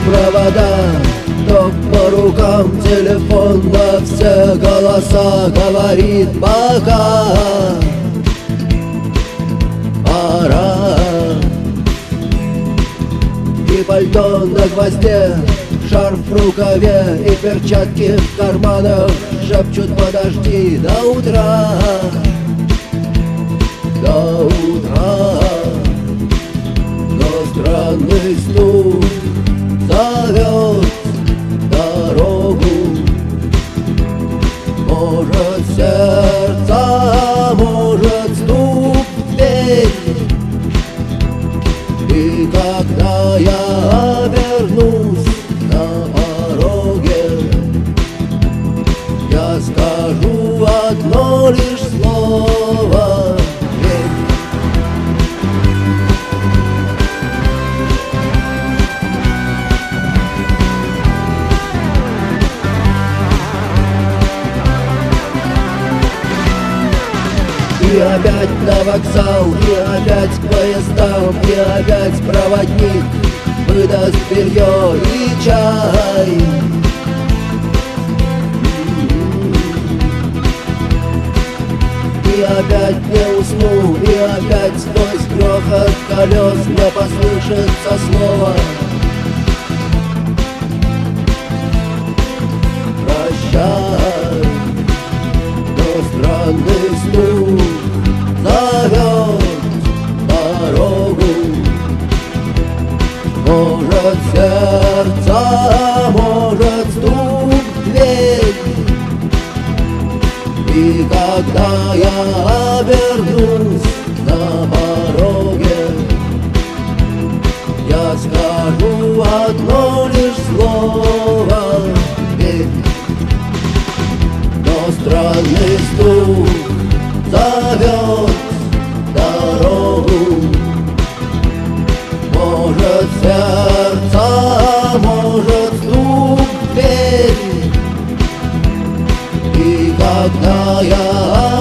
провода, то по рукам телефон на все голоса говорит пока. Пора. И пальто на гвозде, шарф в рукаве и перчатки в карманах шепчут: подожди до утра, до утра. Но странный стук зовет дорогу. Может, сердце, может, стук в дверь. И когда я обернусь на пороге, я скажу одно лишь слово: верь. И опять на вокзал, и опять к поездам, и опять проводник выдаст белье и чай. И опять не усну, и опять сквозь грохот колес мне послышится слово: прощай. Но странный стук зовет дорогу. Может, сердце, может, стук в дверь. И когда я обернусь на пороге, я скажу одно лишь слово: верь. Но странный стук зовет дорогу. Может, сердце, может, стук в дверь. И когда я